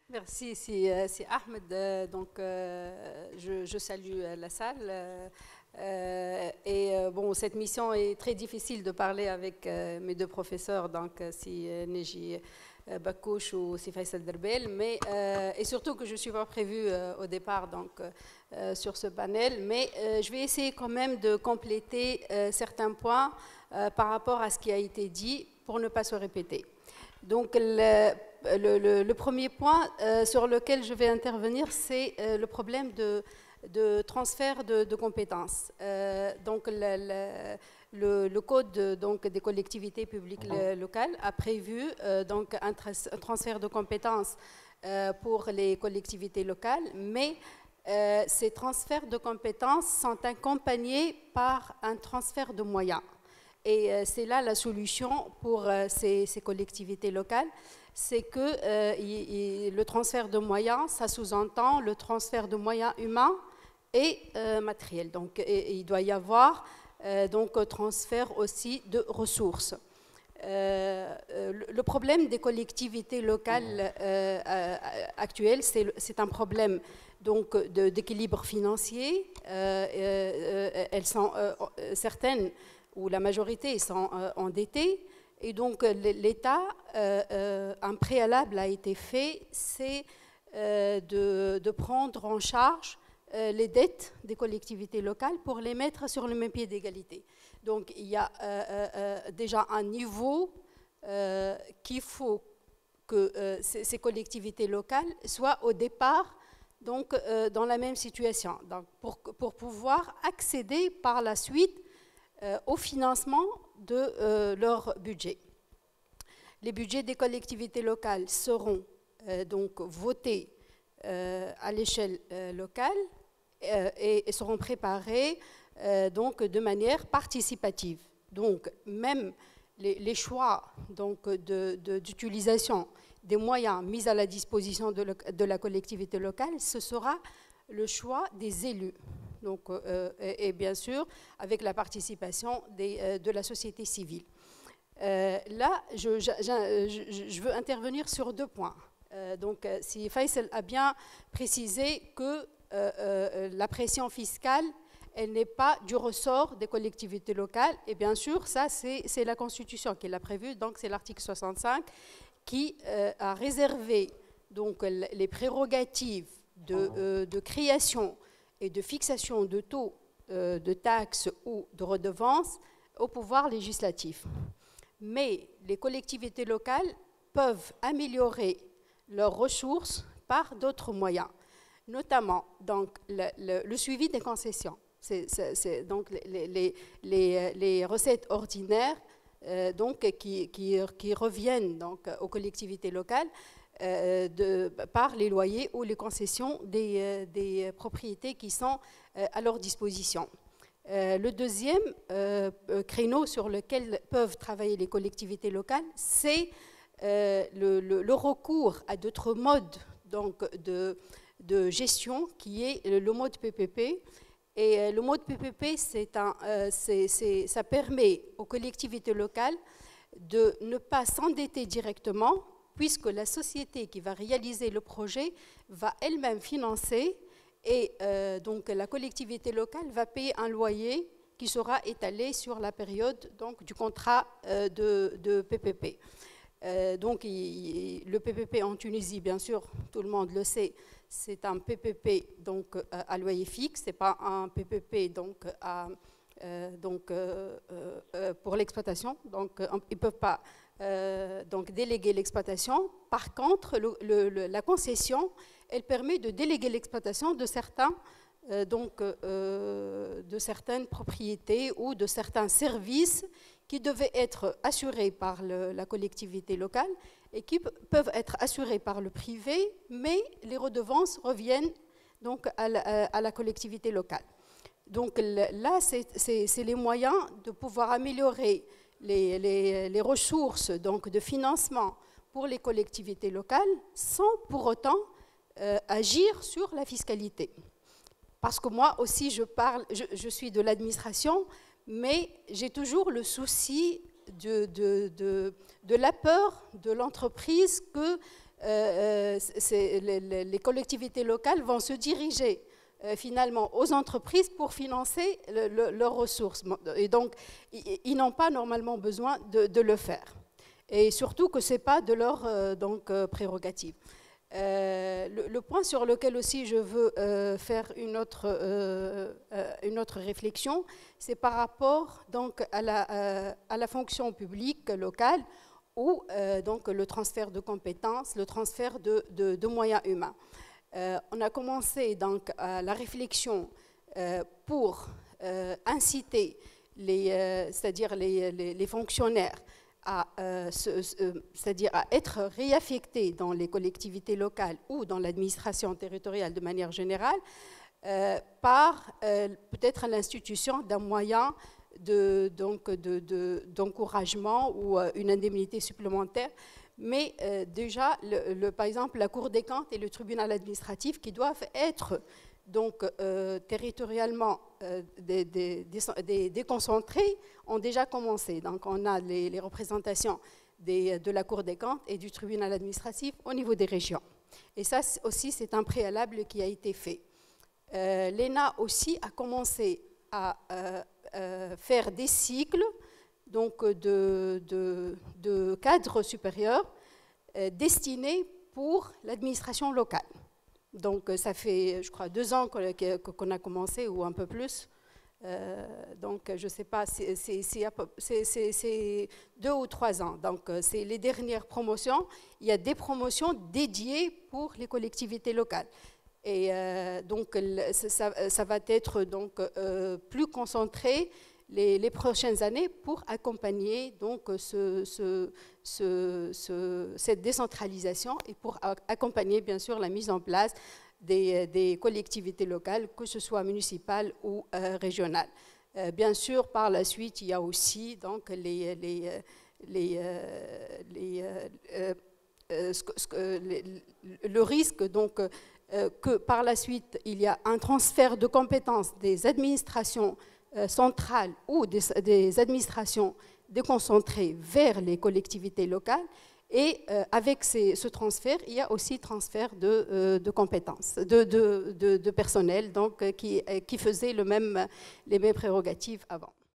Merci, c'est Ahmed. Je salue la salle. Bon, cette mission est très difficile de parler avec mes deux professeurs, donc si Neji Bakouche ou si Faisal Derbel, et surtout que je ne suis pas prévue au départ sur ce panel, mais je vais essayer quand même de compléter certains points par rapport à ce qui a été dit pour ne pas se répéter. Donc, le premier point sur lequel je vais intervenir, c'est le problème de transfert de compétences. Le code des collectivités publiques locales a prévu un transfert de compétences pour les collectivités locales, mais ces transferts de compétences sont accompagnés par un transfert de moyens. Et c'est là la solution pour ces collectivités locales, c'est que le transfert de moyens, ça sous-entend le transfert de moyens humains et matériels. Donc il doit y avoir transfert aussi de ressources. Le problème des collectivités locales actuelles, c'est un problème d'équilibre financier. Elles sont certaines où la majorité sont endettées. Et donc, l'État, un préalable a été fait, c'est de prendre en charge les dettes des collectivités locales pour les mettre sur le même pied d'égalité. Donc, il y a déjà un niveau qu'il faut que ces collectivités locales soient au départ dans la même situation, donc pour pouvoir accéder par la suite au financement de leur budget. Les budgets des collectivités locales seront donc votés à l'échelle locale et seront préparés de manière participative. Donc même les choix d'utilisation des moyens mis à la disposition de la collectivité locale, ce sera le choix des élus. Donc, et bien sûr, avec la participation de la société civile. Là, je veux intervenir sur deux points. Si Faisal a bien précisé que la pression fiscale, elle n'est pas du ressort des collectivités locales, et bien sûr, ça, c'est la Constitution qui l'a prévu, donc c'est l'article 65 qui a réservé les prérogatives de création et de fixation de taux de taxes ou de redevances au pouvoir législatif. Mais les collectivités locales peuvent améliorer leurs ressources par d'autres moyens, notamment le suivi des concessions. Donc les recettes ordinaires qui reviennent aux collectivités locales par les loyers ou les concessions des propriétés qui sont à leur disposition. Le deuxième créneau sur lequel peuvent travailler les collectivités locales, c'est le recours à d'autres modes de gestion qui est le mode PPP. Et le mode PPP, ça permet aux collectivités locales de ne pas s'endetter directement, puisque la société qui va réaliser le projet va elle-même financer et la collectivité locale va payer un loyer qui sera étalé sur la période du contrat de PPP. Le PPP en Tunisie, bien sûr, tout le monde le sait, c'est un PPP à loyer fixe, ce n'est pas un PPP pour l'exploitation, donc ils ne peuvent pas déléguer l'exploitation. Par contre, la concession, elle permet de déléguer l'exploitation de certaines propriétés ou de certains services qui devaient être assurés par la collectivité locale et qui peuvent être assurés par le privé, mais les redevances reviennent à la collectivité locale. Donc là, c'est les moyens de pouvoir améliorer les ressources de financement pour les collectivités locales sans pour autant agir sur la fiscalité. Parce que moi aussi, je suis de l'administration, mais j'ai toujours le souci de la peur de l'entreprise que les collectivités locales vont se diriger finalement aux entreprises pour financer leurs ressources. Et donc, ils n'ont pas normalement besoin de le faire. Et surtout que ce n'est pas de leur prérogative. Le point sur lequel aussi je veux faire une autre réflexion, c'est par rapport donc, à la fonction publique locale ou donc, le transfert de compétences, le transfert de moyens humains. On a commencé donc la réflexion pour inciter c'est-à-dire les fonctionnaires c'est-à-dire à être réaffectés dans les collectivités locales ou dans l'administration territoriale de manière générale par peut-être l'institution d'un moyen d'encouragement ou une indemnité supplémentaire. Mais déjà, par exemple, la Cour des comptes et le tribunal administratif qui doivent être donc, territorialement déconcentrés ont déjà commencé. Donc, on a les représentations de la Cour des comptes et du tribunal administratif au niveau des régions. Et ça aussi, c'est un préalable qui a été fait. L'ENA aussi a commencé à faire des cycles donc de cadres supérieurs destinés pour l'administration locale. Donc ça fait, je crois, 2 ans qu'on a commencé, ou un peu plus. Donc je ne sais pas, c'est 2 ou 3 ans. Donc c'est les dernières promotions. Il y a des promotions dédiées pour les collectivités locales. Et donc ça va être donc, plus concentré les prochaines années pour accompagner donc, cette décentralisation et pour accompagner bien sûr la mise en place des collectivités locales, que ce soit municipales ou régionales. Bien sûr, par la suite, il y a aussi donc, le risque donc, que par la suite, il y a un transfert de compétences des administrations centrales ou des administrations déconcentrées vers les collectivités locales. Et avec ce transfert, il y a aussi transfert de compétences, de personnel donc, qui faisait les mêmes prérogatives avant.